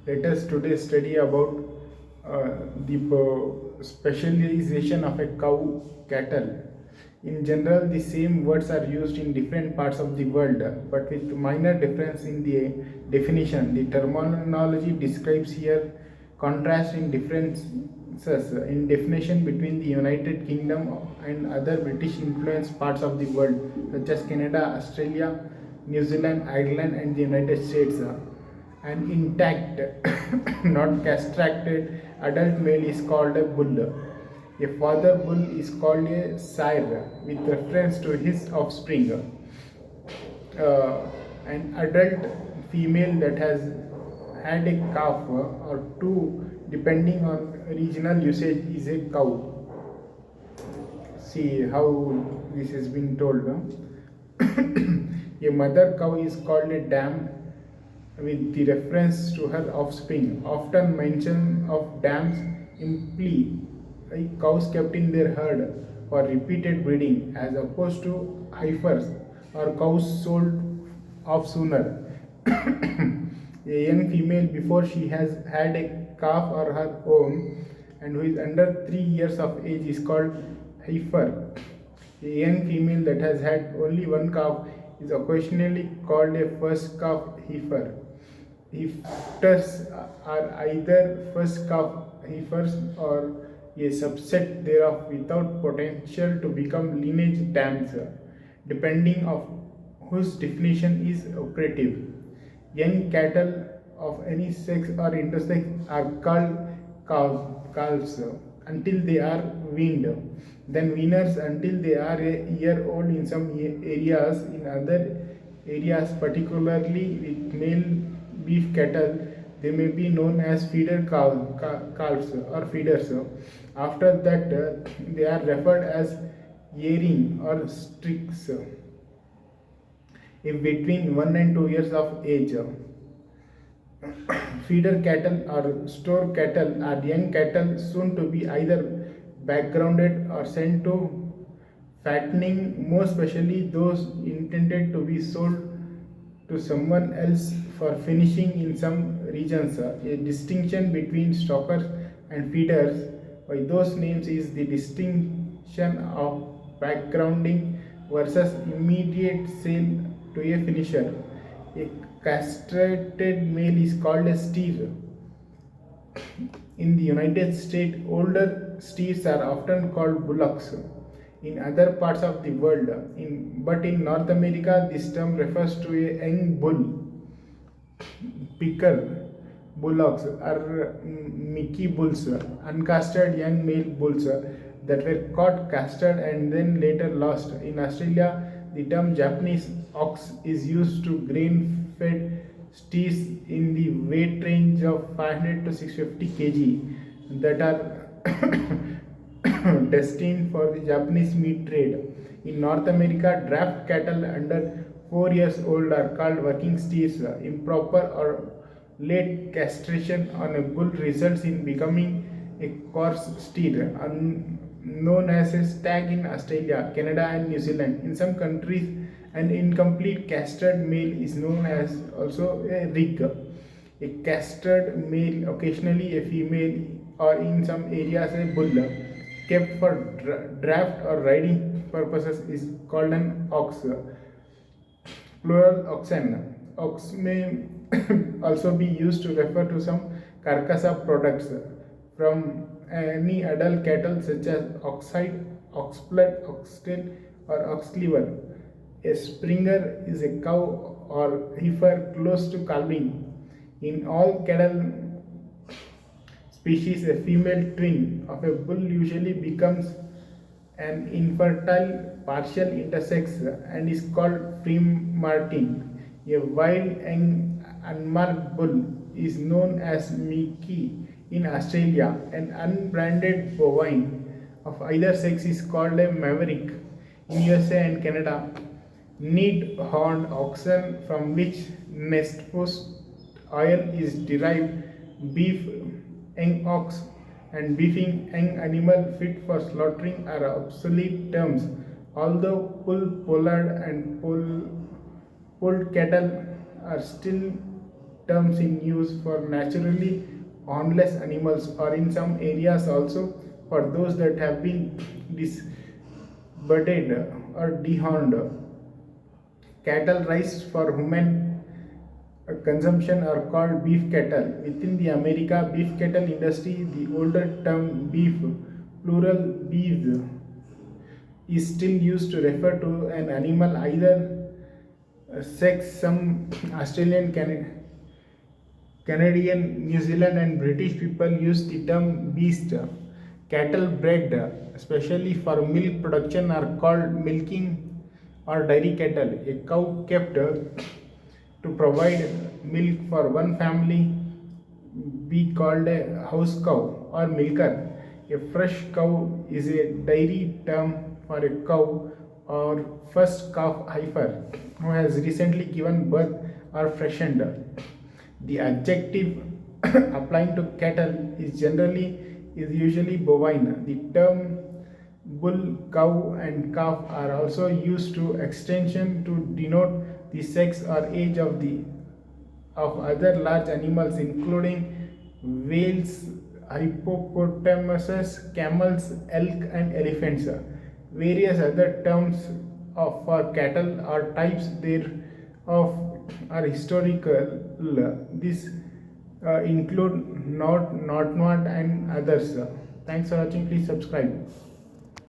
Let us today study about the specialization of a cow cattle. In general, the same words are used in different parts of the world, but with minor difference in the definition. The terminology describes here contrast in differences in definition between the United Kingdom and other British influenced parts of the world, such as Canada, Australia, New Zealand, Ireland, and the United States. An intact, not castrated adult male is called a bull. A father bull is called a sire with reference to his offspring. An adult female that has had a calf or two, depending on regional usage, is a cow. See how this has been told. A mother cow is called a dam with the reference to her offspring. Often mention of dams imply cows kept in their herd for repeated breeding as opposed to heifers or cows sold off sooner. A young female before she has had a calf or her own and who is under 3 years of age is called heifer. A young female that has had only one calf is occasionally called a first calf heifer. Heifers are either first calf heifers or a subset thereof without potential to become lineage dams, depending on whose definition is operative. Young cattle of any sex or intersex are called calves until they are weaned, then weaners until they are a year old in some areas. In other areas, particularly with male beef cattle, they may be known as calves or feeders. After that, they are referred as yearling or strix if between 1 and 2 years of age. Feeder cattle or store cattle are young cattle soon to be either backgrounded or sent to fattening, more especially those intended to be sold to someone else for finishing in some regions. A distinction between stockers and feeders by those names is the distinction of backgrounding versus immediate sale to a finisher. A castrated male is called a steer. In the United States, older steers are often called bullocks. In other parts of the world, but in North America, this term refers to a young bull. Picker bullocks are Mickey bulls, uncastrated young male bulls that were caught, castrated, and then later lost. In Australia, the term Japanese ox is used to grain fed steers in the weight range of 500 to 650 kg that are destined for the Japanese meat trade. In North America, draft cattle under 4 years old are called working steers. Improper or late castration on a bull results in becoming a coarse steer, known as a stag in Australia, Canada, and New Zealand. In some countries, an incomplete castrated male is known as also a rig. A castrated male, occasionally a female, or in some areas a bull, kept for draft or riding purposes is called an ox. Plural oxen. Ox may also be used to refer to some carcass of products from any adult cattle such as oxhide, oxblood, oxtail, or ox liver. A springer is a cow or heifer close to calving. In all cattle species, a female twin of a bull usually becomes an infertile partial intersex and is called premartin. A wild young unmarked bull is known as Mickey in Australia. An unbranded bovine of either sex is called a maverick in USA and Canada. Neat horned oxen from which nest post oil is derived, beef, young ox, and beefing young animal fit for slaughtering are obsolete terms, although polled and pulled cattle are still terms in use for naturally hornless animals, or in some areas also for those that have been disbudded or dehorned. Cattle raised for human consumption are called beef cattle. Within the America beef cattle industry, the older term beef, plural beeves, is still used to refer to an animal either sex. Some Australian, Canadian, New Zealand, and British people use the term beast. Cattle bred, especially for milk production, are called milking or dairy cattle. A cow kept to provide milk for one family be called a house cow or milker. A fresh cow is a dairy term for a cow or first calf heifer who has recently given birth or freshened. The adjective applying to cattle is usually bovine. The term bull, cow, and calf are also used to extension to denote the sex or age of other large animals, including whales, hippopotamuses, camels, elk, and elephants. Various other terms for cattle or types thereof are historical. This include not, and others. Thanks for watching. Please subscribe.